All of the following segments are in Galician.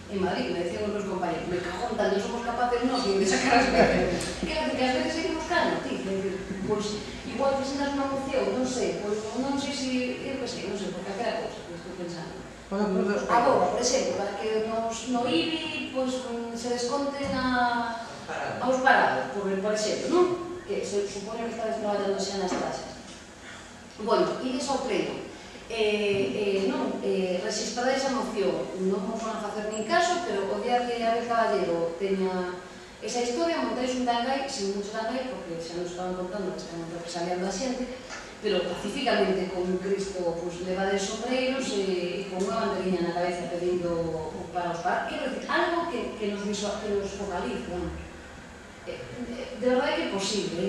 en Madrid, me decían os meus compañeros, me cago en tal, non somos capaces nós de sacar as veces. Que a veces hai que buscar noticia, pois, igual presentas unha moción, non sei, pois, non sei se, eu que sei, non sei, porque aquela cousa que estou pensando. Agora, por exemplo, para que no IBI, pois, se desconten aos parados, por exemplo, non? Que se supone que estades traballando xa nas taxas. Bueno, ides ao pleno. Registrada esa moción, non vos van a facer nin caso, pero o día que Abel Caballero teña esa historia, montáis un tangai, sin mucho tangai, porque xa nos estaban contando que están represaliando a xente, pero pacíficamente, con Cristo, levades sombreiros e con unha banderiña na cabeza pedindo para os parados. Quero dicir, algo que nos focalice, de verdade que é posible.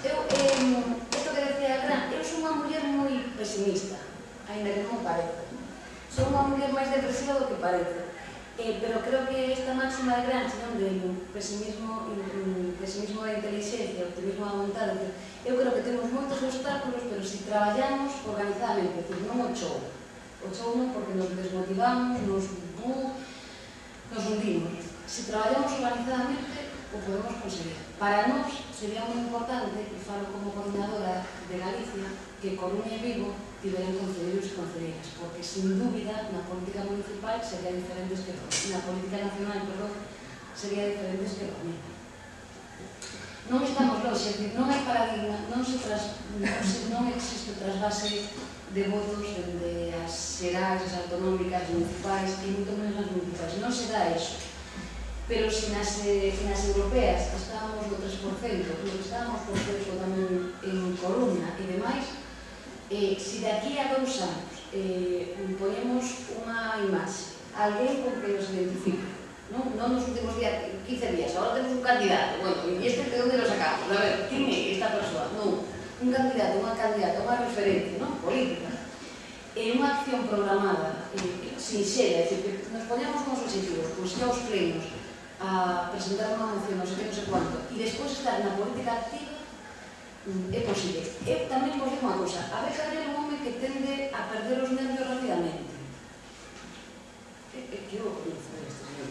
Isto que decía Gran, eu sou unha muller moi pesimista, ainda que non parece. Sou unha muller máis depresiva do que parece. Pero creo que esta máxima de Gramsci, do pesimismo da inteligencia, optimismo da vontade, eu creo que temos moitos obstáculos, pero se traballamos organizadamente, é dicir, non o show. O show non porque nos desmotivamos, nos hundimos. Se traballamos organizadamente, o podemos conseguir. Para nós sería moi importante, e falo como coordinadora de Galicia, que Coruña e Vigo tiveran concelleiros e concelleiras, porque sin dúbida na política municipal serían diferentes que na política nacional, sería diferentes que Coruña. Non estamos longe, non hai paradigma, non existe trasvase de votos dende as xerais, as autonómicas, municipais, e moito menos nas municipais. Non se dá iso. Pero se nas europeas estábamos no 3%, no que estábamos, por exemplo, tamén en Coruña e demais, se de aquí a 2 anos ponemos unha imaxe, alguén con que nos identifique, non nos últimos 15 días, agora temos un candidato, bueno, e este de onde lo sacamos? A ver, quen é esta persoa? Non, un candidato, unha candidata, unha referencia, non? Política. Unha acción programada, sinxela, é dicir, que nos poñamos nos objetivos, pois xa os plenos, a presentar unha moción, non sei que, non sei cuánto, e despois estar na política activa, é posible. Eu tamén vos digo unha cosa, a veces hai un home que tende a perder os nervios rapidamente. É que eu o conheço este señor.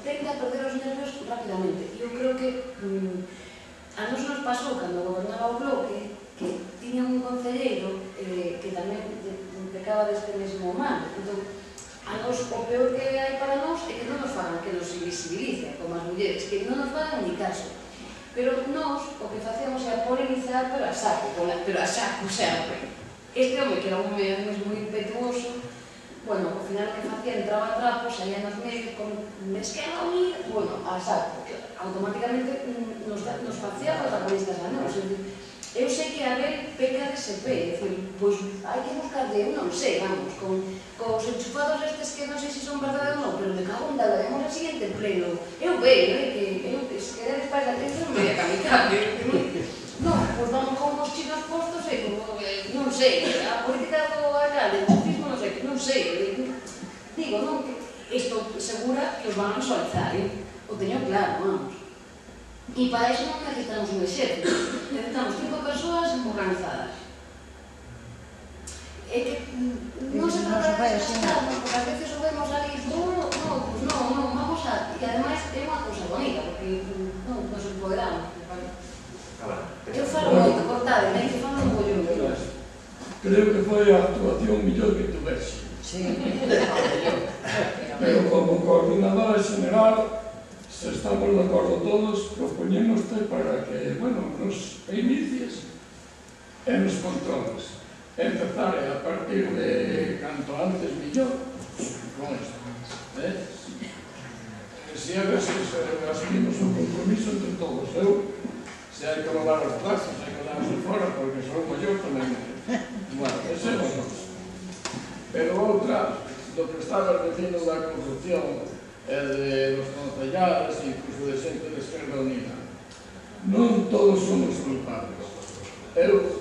Tende a perder os nervios rapidamente. E eu creo que a nos pasou cando gobernaba o Bloque, que tiña un concelleiro que tamén pecaba deste mesmo mal. Entón, a nos, o peor que hai para nós é que non nos fagan, que nos invisibilicen como as mulleres, que non nos fagan ni caso. Pero nós o que facemos é polemizar, pero a saco, sempre. Este home, que era un home moi impetuoso, bueno, ao final o que facía, entraba a trapo, saía nos medios, con Esquerra Unida, bueno, a saco. Automáticamente nos facía protagonistas a nós. Eu sei que a ver peca de SP, é dicir, pois hai que buscar de, eu non sei, vamos, cos enchufados estes que non sei se son verdade ou non, pero me cago en tal, vemos a siguiente pleno. Eu veo, que se queredes para a atención, non me voy a caminar, non, pois vamos con os chinos postos, non sei, a política do alcalde, o fascismo, non sei, digo, non, isto segura que os van a visualizar, o teño claro, vamos. E para iso non necesitamos un exército, necesitamos 5 persoas organizadas. É que non se trata de desgastarnos, porque a veces o vemos ali, non, vamos a... E ademais é unha cousa bonita, porque non se empoderamos. Eu falo moito, cortade, que falo un bollo. Creo que foi a actuación mellor que tuvese. Sí. Pero como coordinadora general, se estamos de acordo todos, propoñémoste para que, bueno, nos inicies e nos controles. Empezar a partir de canto antes mellor con isto. Se a veces asumimos un compromiso entre todos. Eu, se hai que rolar os plazos, hai que darse fora, porque son mellor tamén. Bueno, ese é o noso. Pero outra, do que estabas dicindo da corrupción e de los concellares e incluso de xente de Esquerra Unida, non todos somos culpables. Eu,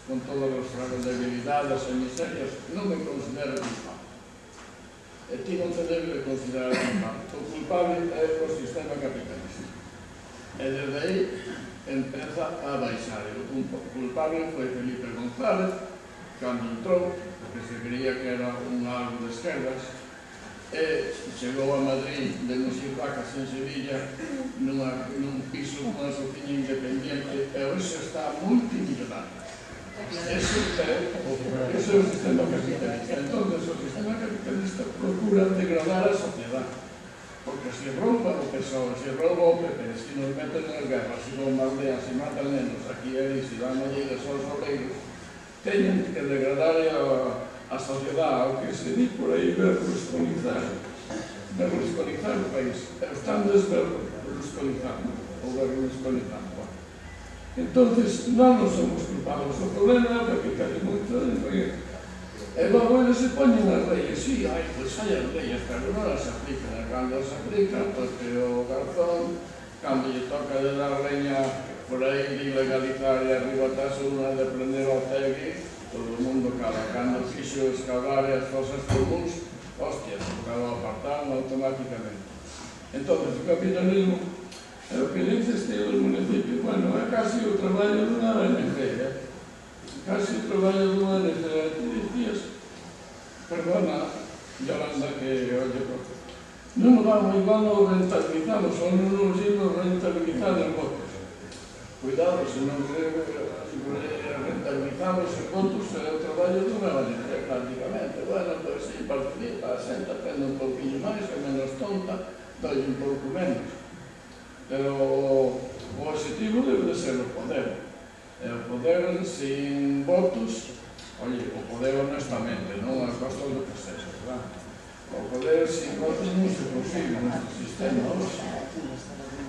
con todas as debilidades e miserias, non me considero culpable. E ti non te debe considerar culpable. O culpable é o sistema capitalista. E desde aí empeza a baixar. O culpable foi Felipe González, cando entrou, porque se creía que era un algo de esquerdas, chegou a Madrid de Muxir Vacas en Sevilla nun piso cunha oficina independiente e hoxe está multimillonario. Eso é o sistema capitalista. Entonces, o sistema capitalista procura degradar a sociedade, porque se rouba o PSOE, se rouba o PP, se nos meten nas guerras, se bombardean, se matan nenos aquí e ali, se dan malleiras aos obreiros, teñen que degradar a sociedade, ao que se di por aí berlusconizar o país. Están desberlusconizando ou berlusconizando. Entonces, non nos somos culpados do problema, porque casi moito e logo eles se poñen as leyes, sí, pois hai as leyes, pero non as aplican. Cando as aplican, pois que o garzón, cando lle toca de dar leña por aí de ilegalizar e arriba taso unha de prender ao tegui, todo o mundo cala. Cando fixo escavar as fosas comuns, hostias, tocaba apartar automáticamente. Entonces, o capitalismo é o que dice este dos municipios. Bueno, é casi o traballo dunha ONG, casi o traballo dunha ONG. Ti dicías, perdona, Yolanda, que, oye, non o rentabilizamos, ou non nos imos rentabilizar en votos. Cuidado, se non rentabilizamos en votos, é o traballo dunha ONG, prácticamente. Bueno, pois sí, participa, a xente aprende un pouquinho máis, é menos tonta, doi un pouco menos. Pero o objetivo debe de ser o poder. O poder sin votos, oye, o poder honestamente, non a costa do que sexa, verdad? O poder sin votos non se consigue neste sistema.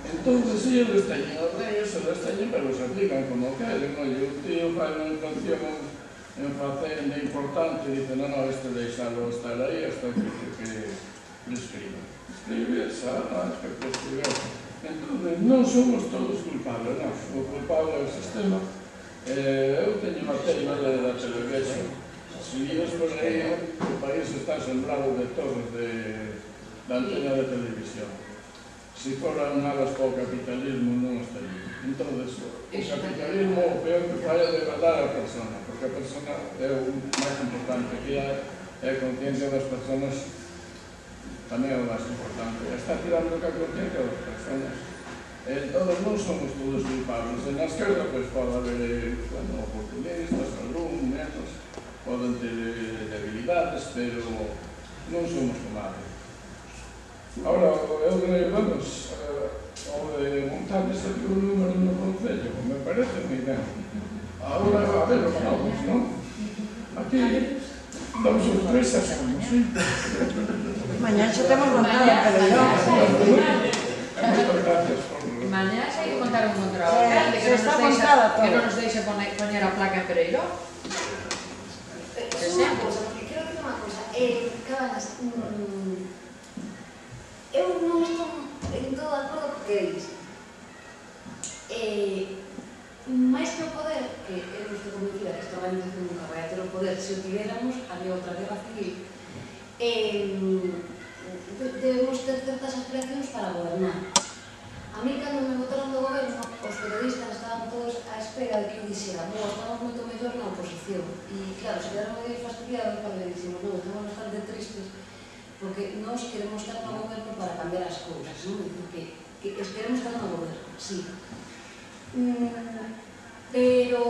Entón, se eles teñen as leyes, eles teñen, pero se aplican como queren. Oye, un tío fai unha inflación en facenda importante e dice, non, este deixalo estar aí hasta que prescriba. Prescribe, xa, que prescribeu. Entón, non somos todos culpables, non. O culpable é o sistema. Eu teño unha teima da televisión. Se vives por aí, o país está sembrado de torres da antena de televisión. Se foran malas para o capitalismo, non estaría. Entón, o capitalismo, o peor que fai é degradar a persona, porque a persona é o máis importante que hai, é a conciencia das personas tamén é o máis importante. Está tirando a conciencia das personas. Entón, non somos todos culpables. Na esquerda, pois, pode haber oportunistas, algún, menos, poden ter debilidades, pero non somos comadres. Ahora, vamos, ao de montar este número no Concello, me parece moi ben. Ahora, a ver, vamos, non? Aquí, damos sorpresas, sí? Mañá xa temos montado o Pereirón. Moitas gracias por... Mañá xa hai que montar un contra o alcalde que non nos deixa poñer a placa en Pereirón. Unha cosa, porque quero dicir unha cosa. Cabanas, eu non estou en todo de acordo co que eles. Mais que o poder, que eu non estou convencida que esta organización nunca vai a ter o poder, se o tivéramos, había outra guerra civil. Debemos ter certas aspiracións para gobernar. A mí, cando me botaron do goberno, os periodistas estaban todos á espera de que eu dixera estamos moito mellor na oposición. E, claro, se quedaron medio fastidiados cando le dixemos estamos bastante tristes porque nós queremos estar no goberno para cambiar as cousas, non? Que queremos estar no goberno, sí. Pero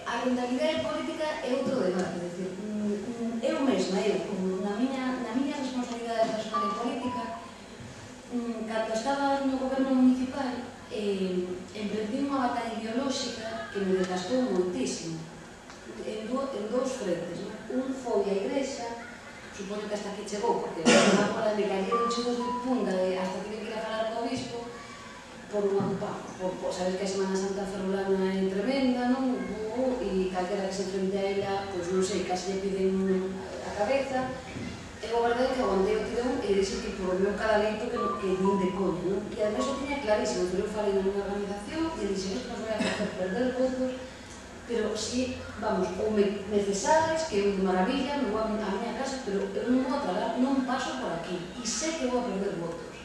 a rentabilidade política é outro debate, é dicir, eu mesma, na miña responsabilidade personal e política, cando estaba no goberno municipal, emprendí unha batalla ideolóxica que me desgastou moitísimo, en dous frentes. Un foi a Igrexa, supoño que hasta aquí chegou, porque agora me cayeron chegos de punta hasta que ir a falar co obispo, sabes que a Semana Santa ferrolana é tremenda, non? E calquera que se enfrente a ela, pois non sei, casi lle piden a cabeza. É o verdade que aguantei o tirón e dixo que por o meu cada leito que nin de coño, non? E ademais o tiña clarísimo, pero eu falei na minha organización e dixo, isto nos vai a facer perder votos, pero si, vamos, ou me cesades, que eu de maravilla, me vou a miña casa, pero eu non vou a tragar, non paso por aquí, e sei que vou a perder votos.